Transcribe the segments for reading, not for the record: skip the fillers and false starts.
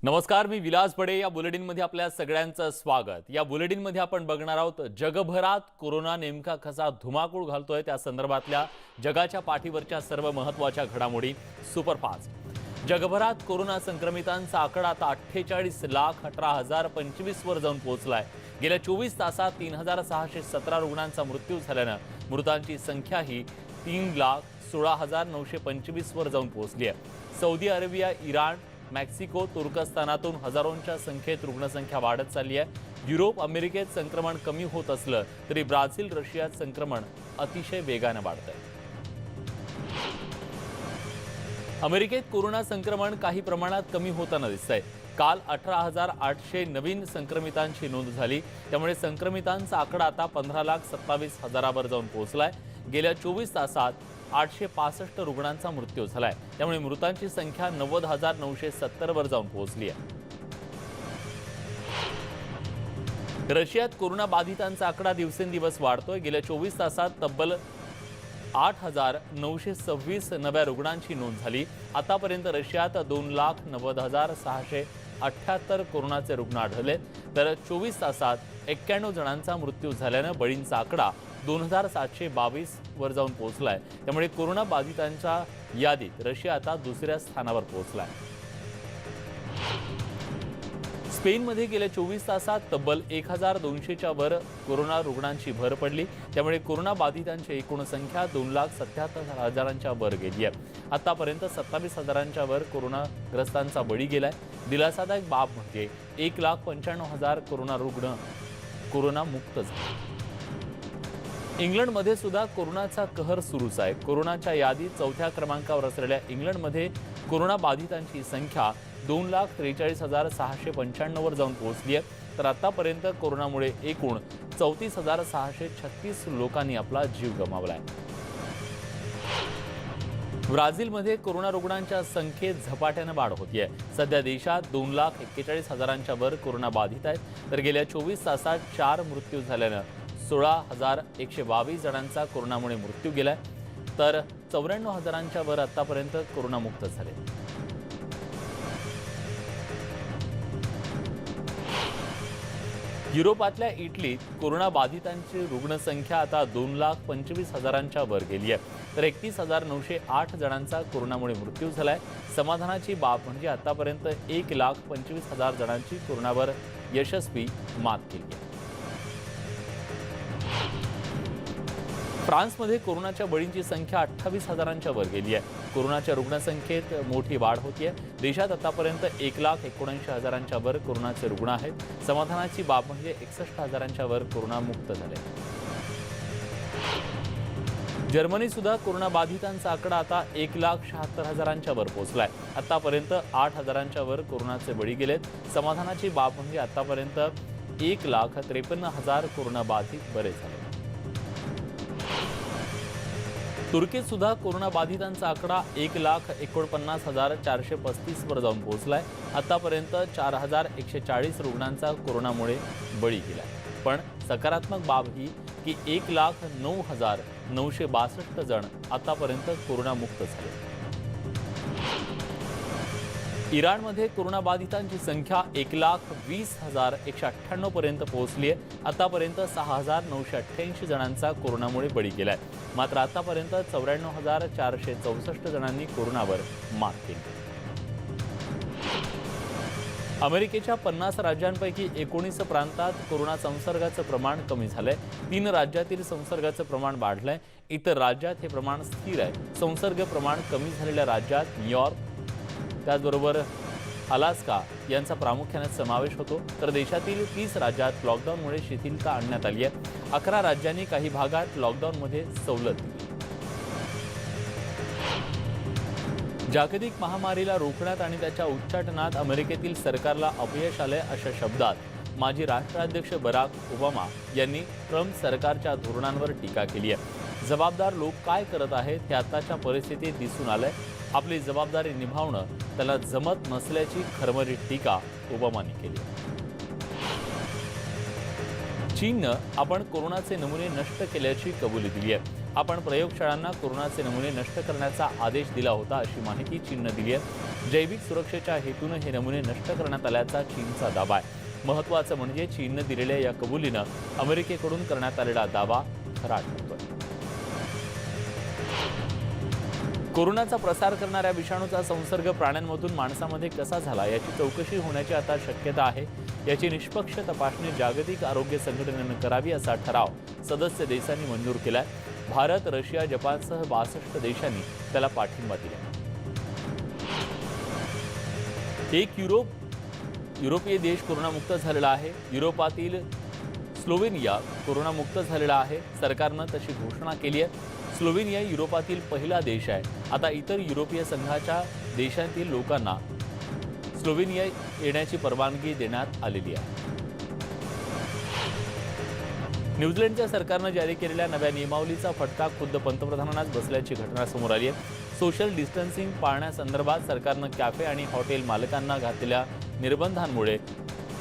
नमस्कार, मी विलास बडे. या बुलेटिनमध्ये आपल्या सगळ्यांचं स्वागत. या बुलेटिनमध्ये आपण बघणार आहोत जगभरात कोरोना नेमका कसा धुमाकूळ घालतोय त्या संदर्भातल्या जगाच्या पाठीवरच्या सर्व महत्त्वाच्या घडामोडी सुपरफास्ट. जगभरात कोरोना संक्रमितांचा आकडा आता 48,18,025 वर जाऊन पोहोचलाय. गेल्या 24 तासात 3,617 रुग्णांचा मृत्यू झाल्यानं मृतांची संख्या ही 3,16,925 वर जाऊन पोहोचली आहे. सौदी अरेबिया, इराण, मेक्सिको, तुर्कस्तानातून हजारोंच्या संख्येत रुग्णसंख्या वाढत चालली आहे. युरोप, अमेरिकेत संक्रमण कमी होत असलं तरी ब्राझील, रशियात संक्रमण अतिशय वेगाने वाढतंय. अमेरिकेत कोरोना संक्रमण काही प्रमाणात कमी होताना दिसतंय. काल 18,800 नवीन संक्रमितांची नोंद झाली. त्यामुळे संक्रमितांचा आकडा आता 15,27,000 वर जाऊन पोहोचलाय. गेल्या 24 तासात 865 रुग्णांचा मृत्यू झालाय. त्यामुळे मृतांची संख्या 90,970 वर जाऊन पोहोचली आहे. रशियात कोरोना बाधितांचा आकडा दिवसेंदिवस वाढतोय. गेल्या 24 तासात तब्बल 8,926 नव्या रुग्णांची नोंद झाली. आतापर्यंत रशियात 2,90,678 कोरोनाचे रुग्ण आढळले. तर 24 तासात 91 जणांचा मृत्यू झाल्यानं बळींचा आकडा 2,722 वर जाऊन पोहोचलाय. त्यामुळे कोरोना बाधितांच्या यादीत रशिया आता दुसऱ्या स्थानावर पोहोचलाय. स्पेनमध्ये गेल्या 24 तासात तब्बल 1,200च्या वर कोरोना रुग्णांची भर पडली. त्यामुळे कोरोना बाधितांची एकूण संख्या 2,77,000च्या वर गेली आहे. आतापर्यंत 27,000च्या वर कोरोनाग्रस्तांचा बळी गेलाय. दिलासादायक बाब म्हणजे 1,95,000 कोरोना रुग्ण कोरोनामुक्त झाले. इंग्लंडमध्ये सुद्धा कोरोनाचा कहर सुरूच आहे. कोरोनाच्या यादीत 4थ्या क्रमांकावर असलेल्या इंग्लंडमध्ये कोरोना बाधितांची संख्या 2,43,695 वर जाऊन पोहोचली आहे. तर आतापर्यंत कोरोनामुळे एकूण 34,636 लोकांनी आपला जीव गमावलाय. ब्राझीलमध्ये कोरोना रुग्णांच्या संख्येत झपाट्याने वाढ होतीये. सध्या देशात 2,41,000च्या वर कोरोना बाधित आहेत. तर गेल्या 24 तासात 4 मृत्यू झाल्यानं 16,122 जणांचा कोरोनामुळे मृत्यू गेलाय. तर 94,000च्या वर आतापर्यंत कोरोनामुक्त झाले. युरोपातल्या इटलीत कोरोना बाधितांची रुग्णसंख्या आता 2,25,000च्या वर गेली आहे. तर 31,908 जणांचा कोरोनामुळे मृत्यू झालाय. समाधानाची बाब म्हणजे आतापर्यंत 1,25,000 जणांची कोरोनावर यशस्वी मात केली आहे. फ्रान्समध्ये कोरोनाच्या बळींची संख्या 28,000च्या वर गेली आहे. कोरोनाच्या रुग्णसंख्येत मोठी वाढ होतीये. देशात आतापर्यंत 1,79,000च्या वर कोरोनाचे रुग्ण आहेत. समाधानाची बाब म्हणजे 61,000च्या वर कोरोनामुक्त झाले. जर्मनी सुद्धा कोरोना बाधितांचा आकडा आता 1,76,000च्या वर पोहोचलाय. आतापर्यंत 8,000च्या वर कोरोनाचे बळी गेलेत. समाधानाची बाब म्हणजे आतापर्यंत 1,53,000 कोरोना बाधित बरे झाले. तुर्कीत सुद्धा कोरोना बाधितांचा आकडा 1,49,435 वर जाऊन पोहोचलाय. आतापर्यंत 4,140 रुग्णांचा कोरोनामुळे बळी गेलाय. पण सकारात्मक बाब ही की 1,09,962 जण आतापर्यंत कोरोनामुक्त झाले. इराणमध्ये कोरोना बाधितांची संख्या 1,20,198 पर्यंत पोहोचली आहे. आतापर्यंत 6,988 जणांचा कोरोनामुळे बळी गेलाय. मात्र आतापर्यंत 94,464 जणांनी कोरोनावर मात केली. अमेरिकेच्या 50 राज्यांपैकी 19 प्रांतात कोरोना संसर्गाचं प्रमाण कमी झालंय. 3 राज्यातील संसर्गाचं प्रमाण वाढलंय. इतर राज्यात हे प्रमाण स्थिर आहे. संसर्ग प्रमाण कमी झालेल्या राज्यात न्यूयॉर्क, त्याचबरोबर अलास्का यांचा प्रामुख्याने समावेश होतो. तर देशातील 30 राज्यात लॉकडाऊनमुळे शिथिलता आणण्यात आली आहे. 11 राज्यांनी काही भागात लॉकडाऊनमध्ये सवलत दिली. जागतिक महामारीला रोखण्यात आणि त्याच्या उच्चाटनात अमेरिकेतील सरकारला अपयश आले अशा शब्दात माजी राष्ट्राध्यक्ष बराक ओबामा यांनी ट्रम्प सरकारच्या धोरणांवर टीका केली आहे. जबाबदार लोक काय करत आहेत हे आताच्या परिस्थितीत दिसून आलंय. आपली जबाबदारी निभावणं त्याला जमत नसल्याची खरमरीत टीका ओबामांनी केली. चीननं आपण कोरोनाचे नमुने नष्ट केल्याची कबुली दिली आहे. आपण प्रयोगशाळांना कोरोनाचे नमुने नष्ट करण्याचा आदेश दिला होता अशी माहिती चीननं दिली आहे। जैविक सुरक्षेच्या हेतून हे नमुने नष्ट करण्यात आल्याचा चीनचा दावा आहे। महत्त्वाचं म्हणजे चीननं दिलेल्या या कबुलीनं अमेरिकेकडून करण्यात आलेला दावा खरा ठरतोय। कोरोनाचा प्रसार करणाऱ्या विषाणूचा संसर्ग प्राण्यांमधून माणसामध्ये कसा झाला याची चौकशी होण्याची आता शक्यता आहे। याची निष्पक्ष तपासणी जागतिक आरोग्य संघटनेनं करावी असा ठराव सदस्य देशांनी मंजूर केलाय। भारत, रशिया, जपानसह 62 देशांनी त्याला पाठिंबा दिला। एक युरोपीय देश कोरोनामुक्त झालेला आहे। युरोपातील स्लोवेनिया कोरोनामुक्त झालेला आहे। सरकारनं तशी घोषणा केली आहे। स्लोवेनिया युरोपातील पहिला देश आहे। आता इतर युरोपीय संघाच्या देशांतील लोकांना स्लोवेनिया येण्याची परवानगी देण्यात आलेली आहे। न्यूझीलंडच्या सरकारनं जारी केलेल्या नव्या नियमावलीचा फटका खुद्द पंतप्रधानांनाच बसल्याची घटना समोर आली आहे। सोशल डिस्टन्सिंग पाळण्यासंदर्भात सरकारनं कॅफे आणि हॉटेल मालकांना घातलेल्या निर्बंधांमुळे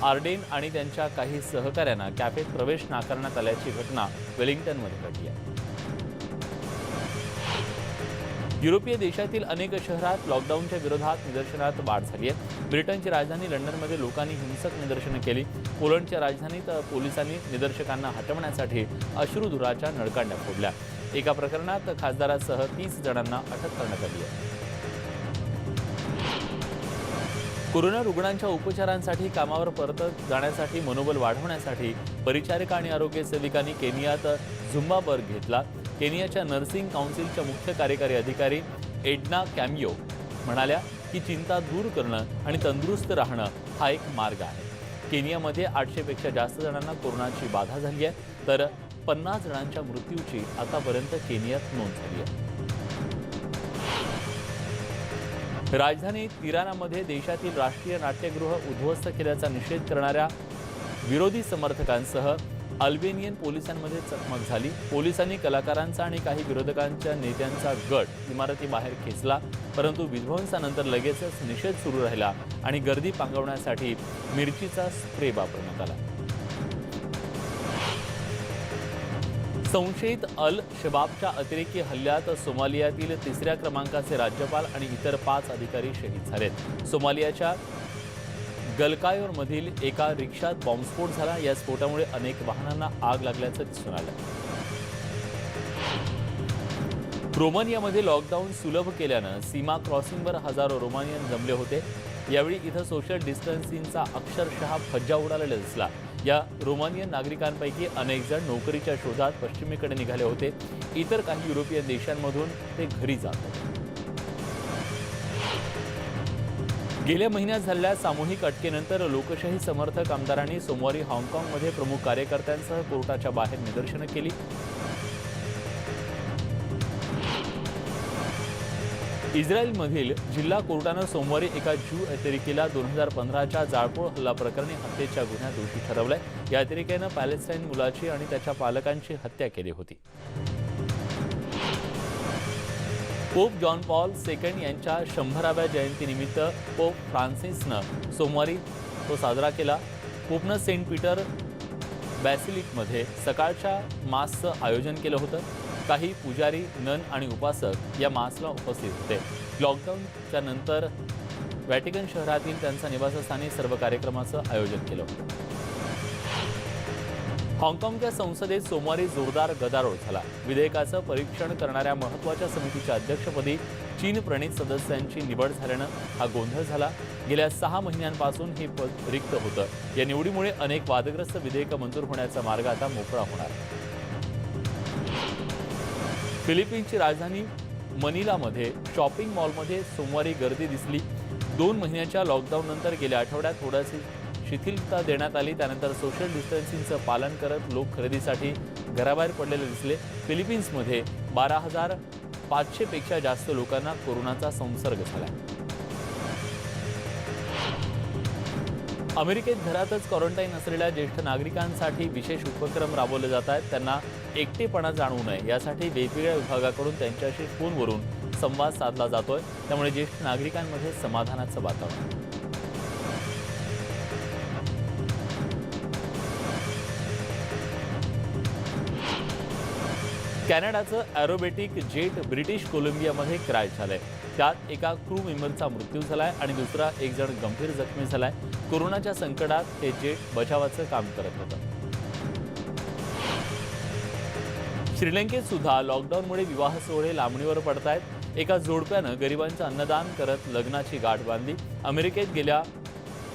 आर्डेन आणि त्यांच्या काही सहकाऱ्यांना कॅफेत प्रवेश नाकारण्यात आल्याची घटना वेलिंग्टनमध्ये घडली आहे। युरोपीय देशातील अनेक शहरात लॉकडाऊनच्या विरोधात निदर्शनात वाढ झाली आहे। ब्रिटनची राजधानी लंडनमध्ये लोकांनी हिंसक निदर्शनं केली। पोलंडच्या राजधानीत पोलिसांनी निदर्शकांना हटवण्यासाठी अश्रुधुराच्या नळकांड्या फोडल्या। एका प्रकरणात खासदारासह 30 जणांना अटक करण्यात आली आहे। कोरोना रुग्णांच्या उपचारांसाठी कामावर परत जाण्यासाठी मनोबल वाढवण्यासाठी परिचारिका आणि आरोग्य सेविकांनी केनियात झुंबा वर्ग घेतला। केनियाच्या नर्सिंग काउन्सिलच्या मुख्य कार्यकारी अधिकारी एडना कॅमियो म्हणाल्या की चिंता दूर करणं आणि तंदुरुस्त राहणं हा एक मार्ग आहे। केनियामध्ये 800 पेक्षा जास्त जणांना कोरोनाची बाधा झाली आहे, तर 50 जणांच्या मृत्यूची आतापर्यंत केनियात नोंद झाली आहे। राजधानी तिरानामध्ये देशातील राष्ट्रीय नाट्यगृह उद्ध्वस्त केल्याचा निषेध करणाऱ्या विरोधी समर्थकांसह अल्बेनियन पोलिसांमध्ये चकमक झाली। पोलिसांनी कलाकारांचा आणि काही विरोधकांच्या नेत्यांचा गट इमारतीबाहेर खेचला, परंतु विध्वंसानंतर लगेचच निषेध सुरू राहिला आणि गर्दी पांगवण्यासाठी मिरचीचा स्प्रे वापरण्यात आला। संशयित अल शबाबच्या अतिरेकी हल्ल्यात सोमालियातील 3ऱ्या क्रमांकाचे राज्यपाल आणि इतर 5 अधिकारी शहीद झालेत। सोमालियाच्या गलकायोरमधील एका रिक्षात बॉम्बस्फोट झाला। या स्फोटामुळे अनेक वाहनांना आग लागल्याचं दिसून आलं। रोमानियामध्ये लॉकडाऊन सुलभ केल्यानं सीमा क्रॉसिंगवर हजारो रोमानियन जमले होते। यावेळी इथं सोशल डिस्टन्सिंगचा अक्षरशः फज्जा उडालेला दिसला। या रोमानियन नागरिकांपैकी अनेक जण नोकरीच्या शोधात पश्चिमेकडे निघाले होते। इतर काही युरोपीय देशांमधून ते घरी जात होते। गेल्या महिन्यात झालेल्या सामूहिक अटकेनंतर लोकशाही समर्थक आमदारांनी सोमवारी हाँगकाँगमध्ये प्रमुख कार्यकर्त्यांसह कोर्टाच्या बाहेर निदर्शनं केली। इस्रायलमधील जिल्हा कोर्टानं सोमवारी एका ज्यू अतिरेकीला 2015च्या जाळपोळ हल्ला प्रकरणी हत्येच्या गुन्ह्यात दोषी ठरवलंय। या अतिरेक्यानं पॅलेस्टाईन मुलाची आणि त्याच्या पालकांची हत्या केली होती। पोप जॉन पॉल II यांच्या 100व्या जयंतीनिमित्त पोप फ्रान्सिसनं सोमवारी तो साजरा केला। पोपनं सेंट पीटर बॅसिलिकमध्ये सकाळच्या मासचं आयोजन केलं होतं। काही पुजारी, नन आणि उपासक या मासला उपस्थित होते। लॉकडाऊनच्या नंतर व्हॅटिकन शहरातील त्यांच्या निवासस्थानी सर्व कार्यक्रमाचं आयोजन केलं होतं। हाँगकाँगच्या संसदेत सोमवारी जोरदार गदारोळ झाला। विधेयकाचं परीक्षण करणाऱ्या महत्त्वाच्या समितीच्या अध्यक्षपदी चीन प्रणित सदस्यांची निवड झाल्यानं हा गोंधळ झाला। गेल्या 6 महिन्यांपासून हे पद रिक्त होतं। या निवडीमुळे अनेक वादग्रस्त विधेयकं मंजूर होण्याचा मार्ग आता मोकळा होणार। फिलिपिन्सची राजधानी मनिलामध्ये शॉपिंग मॉलमध्ये सोमवारी गर्दी दिसली। 2 महिन्याच्या लॉकडाऊननंतर गेल्या आठवड्यात थोडीशी शिथिलता देण्यात आली। त्यानंतर सोशल डिस्टन्सिंगचं पालन करत लोक खरेदीसाठी घराबाहेर पडलेले दिसले। फिलिपिन्समध्ये 12,500 पेक्षा जास्त लोकांना कोरोनाचा संसर्ग झाला। अमेरिकेत घरातच क्वारंटाईन असलेल्या ज्येष्ठ नागरिकांसाठी विशेष उपक्रम राबवले जात आहेत। त्यांना एकटेपणा जाणवू नये यासाठी वेगवेगळ्या विभागाकडून त्यांच्याशी फोनवरून संवाद साधला जातोय। त्यामुळे ज्येष्ठ नागरिकांमध्ये समाधानाचं वातावरण आहे। कॅनडाचं ॲरोबॅटिक जेट ब्रिटिश कोलंबियामध्ये क्रॅश झालंय. त्यात एका क्रू मेंबरचा मृत्यू झालाय आणि दुसरा एक जण गंभीर जखमी झालाय. कोरोनाच्या संकटात हे जेट बचावाचं काम करत होतं. श्रीलंकेत सुद्धा लॉकडाऊनमुळे विवाह सोहळे लांबणीवर पडतायत. एका जोडप्यानं गरिबांचं अन्नदान करत लग्नाची गाठ बांधली.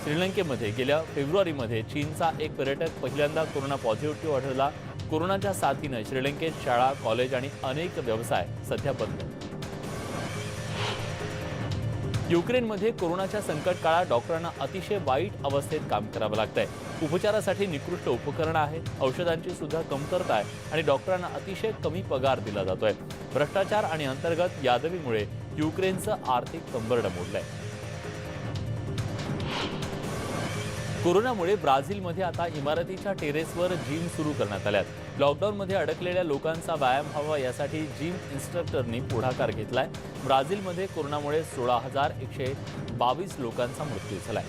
श्रीलंकेमध्ये गेल्या फेब्रुवारीमध्ये चीनचा एक पर्यटक पहिल्यांदा कोरोना पॉझिटिव्ह आढळला. कोरोनाच्या साथीनं श्रीलंकेत शाळा, कॉलेज आणि अनेक व्यवसाय सध्या बंद आहेत. युक्रेनमध्ये कोरोनाच्या संकट काळात डॉक्टरांना अतिशय वाईट अवस्थेत काम करावं लागतंय. उपचारासाठी निकृष्ट उपकरणं आहेत, औषधांची सुद्धा कमतरता आहे आणि डॉक्टरांना अतिशय कमी पगार दिला जातोय. भ्रष्टाचार आणि अंतर्गत यादवीमुळे युक्रेनचं आर्थिक कंबरडं मोडलंय. कोरोनामुळे ब्राझीलमध्ये आता इमारतीच्या टेरेसवर जिम सुरू करण्यात आल्यात. लॉकडाऊनमध्ये अडकलेल्या लोकांचा व्यायाम व्हावा यासाठी जिम इन्स्ट्रक्टरनी पुढाकार घेतलाय. ब्राझीलमध्ये कोरोनामुळे 16,122 लोकांचा मृत्यू झालाय.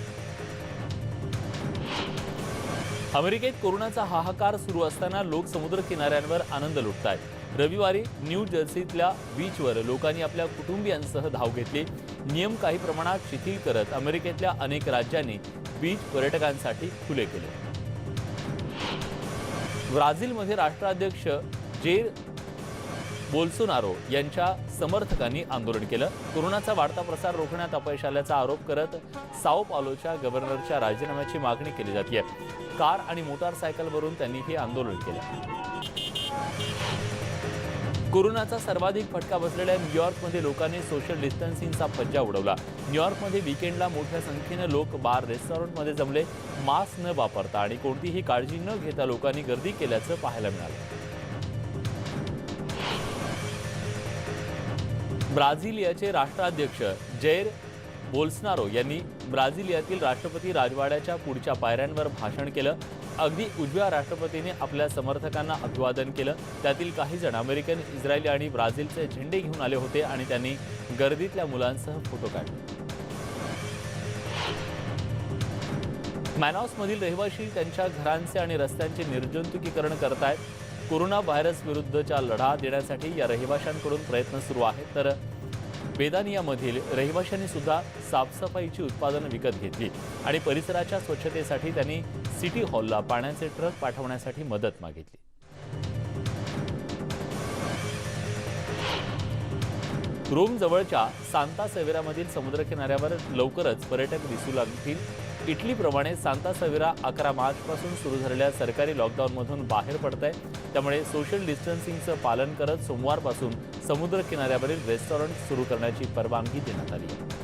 अमेरिकेत कोरोनाचा हाहाकार सुरू असताना लोक समुद्र किनाऱ्यांवर आनंद लुटतायत. रविवारी न्यू जर्सीतल्या बीचवर लोकांनी आपल्या कुटुंबियांसह धाव घेतली. नियम काही प्रमाणात शिथिल करत अमेरिकेतल्या अनेक राज्यांनी बीच पर्यटकांसाठी खुले केले. ब्राझीलमध्ये राष्ट्राध्यक्ष जेर बोल्सोनारो यांच्या समर्थकांनी आंदोलन केलं. कोरोनाचा वाढता प्रसार रोखण्यात अपयश आल्याचा आरोप करत साओ पावलोच्या गव्हर्नरच्या राजीनाम्याची मागणी केली जाते. कार आणि मोटारसायकलवरून त्यांनी हे आंदोलन केलं. कोरोनाचा सर्वाधिक फटका बसलेल्या न्यूयॉर्कमध्ये लोकांनी सोशल डिस्टन्सिंगचा फज्जा उडवला. न्यूयॉर्कमध्ये वीकेंडला मोठ्या संख्येनं लोक बार, रेस्टॉरंटमध्ये जमले. मास्क न वापरता आणि कोणतीही काळजी न घेता लोकांनी गर्दी केल्याचं पाहायला मिळालं. ब्राझिलियाचे राष्ट्राध्यक्ष जैर बोल्सोनारो यांनी ब्राझिलियातील राष्ट्रपती राजवाड्याच्या पुढच्या पायऱ्यांवर भाषण केलं. अगदी उजव्या राष्ट्रपतीने आपल्या समर्थकांना अभिवादन केलं. त्यातील काही जण अमेरिकन, इस्रायली आणि ब्राझीलचे झेंडे घेऊन आले होते आणि त्यांनी गर्दीतल्या मुलांसह फोटो काढले. मॅनॉसमधील रहिवासी त्यांच्या घरांचे आणि रस्त्यांचे निर्जंतुकीकरण करतायत. कोरोना व्हायरस विरुद्धचा लढा देण्यासाठी या रहिवाशांकडून प्रयत्न सुरू आहेत. तर बेदानियामधील रहिवाशांनी सुद्धा साफसफाईची उत्पादनं विकत घेतली आणि परिसराच्या स्वच्छतेसाठी त्यांनी सिटी हॉलला पाण्याचे ट्रक पाठवण्यासाठी मदत मागितली. रोम जवळच्या सांता सेवेरामधील समुद्रकिनाऱ्यावर लवकरच पर्यटक दिसू लागतील. इटलीप्रमाणे सांता सेवेरा 11 मार्चपासून सुरू झालेल्या सरकारी लॉकडाऊनमधून बाहेर पडत आहे. त्यामुळे सोशल डिस्टन्सिंगचं पालन करत सोमवारपासून समुद्र किनाऱ्यावरील रेस्टॉरंट सुरू करण्याची परवानगी देण्यात आली आहे.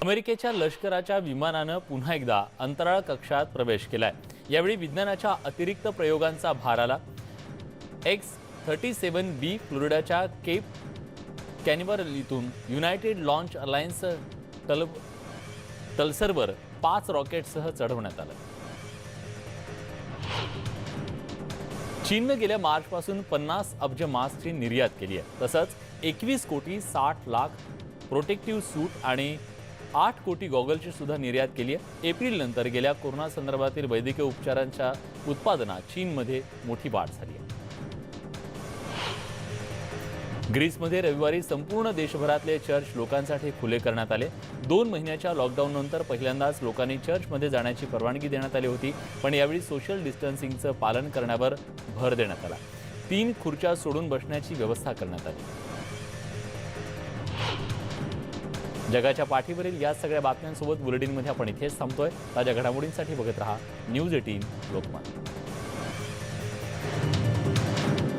अमेरिकेच्या लष्कराच्या विमानानं पुन्हा एकदा अंतराळ कक्षात प्रवेश केलाय. यावेळी विज्ञानाच्या अतिरिक्त प्रयोगांचा भार आला. X-37B फ्लोरिडाच्या केप कॅनिव्हरलीतून युनायटेड लॉन्च अलायन्स टल्सरवर 5 रॉकेटसह चढवण्यात आलं. चीननं गेल्या मार्चपासून 50 अब्ज मास्कची निर्यात केली आहे. तसंच 21,60,00,000 प्रोटेक्टिव्ह सूट आणि 8 कोटी गॉगलची सुद्धा निर्यात केली आहे. एप्रिलनंतर गेल्या कोरोना संदर्भातील वैद्यकीय उपचारांच्या उत्पादनात चीनमध्ये मोठी वाढ झाली आहे. ग्रीसमध्ये रविवारी संपूर्ण देशभरातले चर्च लोकांसाठी खुले करण्यात आले. 2 महिन्याच्या लॉकडाऊननंतर पहिल्यांदाच लोकांनी चर्चमध्ये जाण्याची परवानगी देण्यात आली होती. पण यावेळी सोशल डिस्टन्सिंगचं पालन करण्यावर भर देण्यात आला. 3 खुर्च्या सोडून बसण्याची व्यवस्था करण्यात आली. जगाच्या पाठीवरील या सगळ्या बातम्यांसोबत बुलेटिनमध्ये आपण इथेच थांबतोय. ताज्या घडामोडींसाठी बघत रहा न्यूज 18 लोकमत.